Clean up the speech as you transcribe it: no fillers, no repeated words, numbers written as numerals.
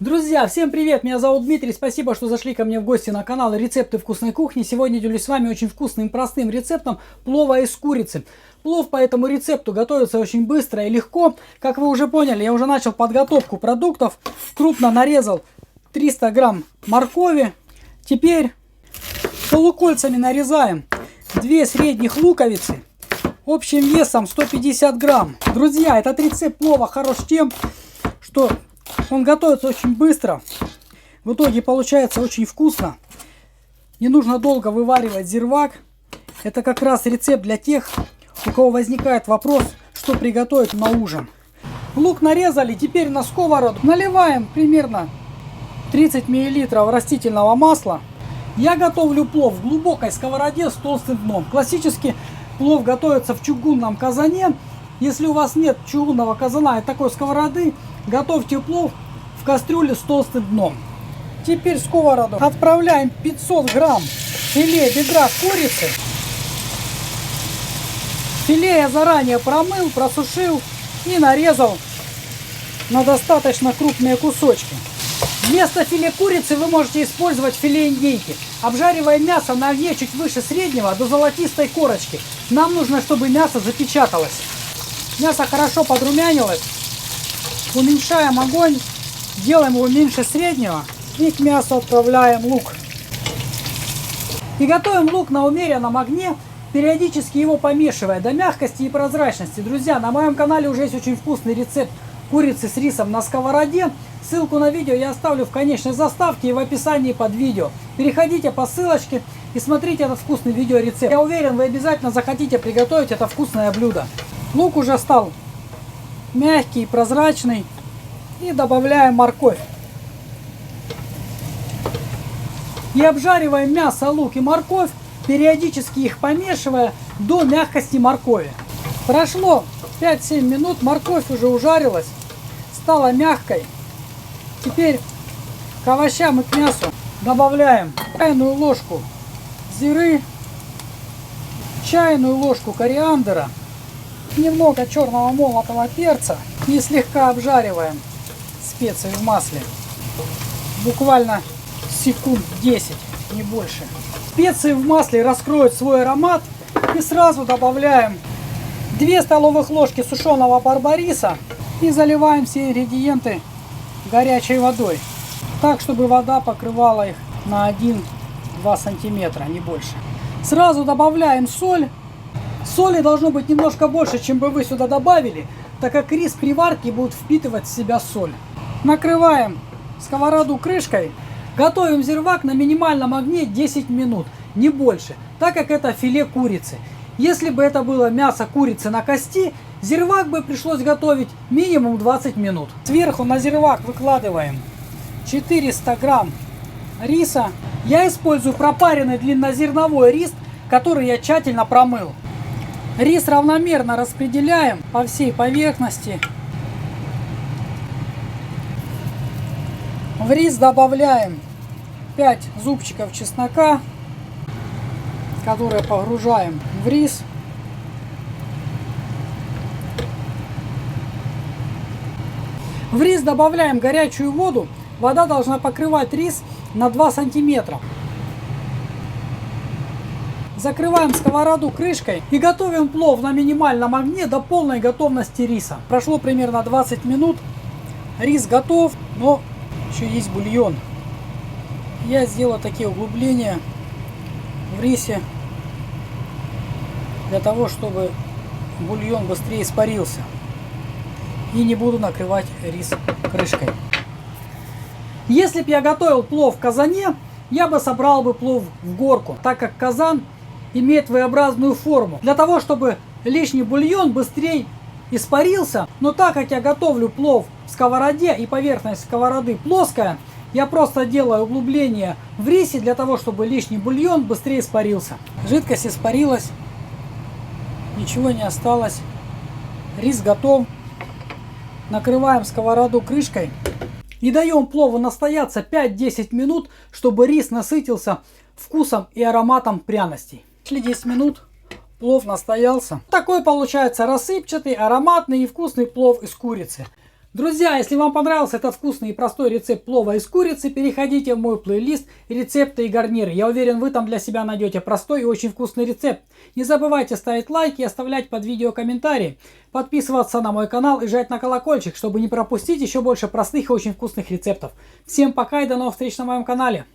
Друзья, всем привет! Меня зовут Дмитрий. Спасибо, что зашли ко мне в гости на канал Рецепты вкусной кухни. Сегодня делюсь с вами очень вкусным и простым рецептом плова из курицы. Плов по этому рецепту готовится очень быстро и легко. Как вы уже поняли, я уже начал подготовку продуктов. Крупно нарезал 300 грамм моркови. Теперь полукольцами нарезаем 2 средних луковицы общим весом 150 грамм. Друзья, этот рецепт плова хорош тем, что он готовится очень быстро. В итоге получается очень вкусно. Не нужно долго вываривать зирвак. Это как раз рецепт для тех, у кого возникает вопрос, что приготовить на ужин. Лук нарезали. Теперь на сковороду наливаем примерно 30 мл растительного масла. Я готовлю плов в глубокой сковороде с толстым дном. Классически плов готовится в чугунном казане. Если у вас нет чугунного казана и такой сковороды, готовьте плов в кастрюле с толстым дном. Теперь в сковороду отправляем 500 грамм филе бедра курицы. Филе я заранее промыл, просушил и нарезал на достаточно крупные кусочки. Вместо филе курицы вы можете использовать филе индейки. Обжариваем мясо на огне чуть выше среднего до золотистой корочки. Нам нужно, чтобы мясо запечаталось. Мясо хорошо подрумянилось. Уменьшаем огонь, делаем его меньше среднего и к мясу отправляем лук. И готовим лук на умеренном огне, периодически его помешивая до мягкости и прозрачности. Друзья, на моем канале уже есть очень вкусный рецепт курицы с рисом на сковороде. Ссылку на видео я оставлю в конечной заставке и в описании под видео. Переходите по ссылочке и смотрите этот вкусный видеорецепт. Я уверен, вы обязательно захотите приготовить это вкусное блюдо. Лук уже стал мягкий, прозрачный. И добавляем морковь. И обжариваем мясо, лук и морковь, периодически их помешивая до мягкости моркови. Прошло 5-7 минут, морковь уже ужарилась, стала мягкой. Теперь к овощам и к мясу добавляем чайную ложку зиры, чайную ложку кориандра, немного черного молотого перца и слегка обжариваем специи в масле. Буквально секунд 10, не больше. Специи в масле раскроют свой аромат и сразу добавляем 2 столовых ложки сушеного барбариса и заливаем все ингредиенты горячей водой, так чтобы вода покрывала их на 1-2 сантиметра, не больше. Сразу добавляем соль. Соли должно быть немножко больше, чем бы вы сюда добавили, так как рис при варке будет впитывать в себя соль. Накрываем сковороду крышкой. Готовим зирвак на минимальном огне 10 минут, не больше, так как это филе курицы. Если бы это было мясо курицы на кости, зирвак бы пришлось готовить минимум 20 минут. Сверху на зирвак выкладываем 400 грамм риса. Я использую пропаренный длиннозерновой рис, который я тщательно промыл. Рис равномерно распределяем по всей поверхности. В рис добавляем 5 зубчиков чеснока, которые погружаем в рис. В рис добавляем горячую воду. Вода должна покрывать рис на 2 сантиметра. Закрываем сковороду крышкой и готовим плов на минимальном огне до полной готовности риса. Прошло примерно 20 минут. Рис готов, но еще есть бульон. Я сделал такие углубления в рисе для того, чтобы бульон быстрее испарился. И не буду накрывать рис крышкой. Если бы я готовил плов в казане, я бы собрал бы плов в горку, так как казан имеет V-образную форму. Для того, чтобы лишний бульон быстрее испарился, но так как я готовлю плов в сковороде и поверхность сковороды плоская, я просто делаю углубление в рисе для того, чтобы лишний бульон быстрее испарился. Жидкость испарилась, ничего не осталось, рис готов. Накрываем сковороду крышкой и даем плову настояться 5-10 минут, чтобы рис насытился вкусом и ароматом пряностей. Шли 10 минут. Плов настоялся. Такой получается рассыпчатый, ароматный и вкусный плов из курицы. Друзья, если вам понравился этот вкусный и простой рецепт плова из курицы, переходите в мой плейлист «Рецепты и гарниры». Я уверен, вы там для себя найдете простой и очень вкусный рецепт. Не забывайте ставить лайки и оставлять под видео комментарии, подписываться на мой канал и жать на колокольчик, чтобы не пропустить еще больше простых и очень вкусных рецептов. Всем пока и до новых встреч на моем канале.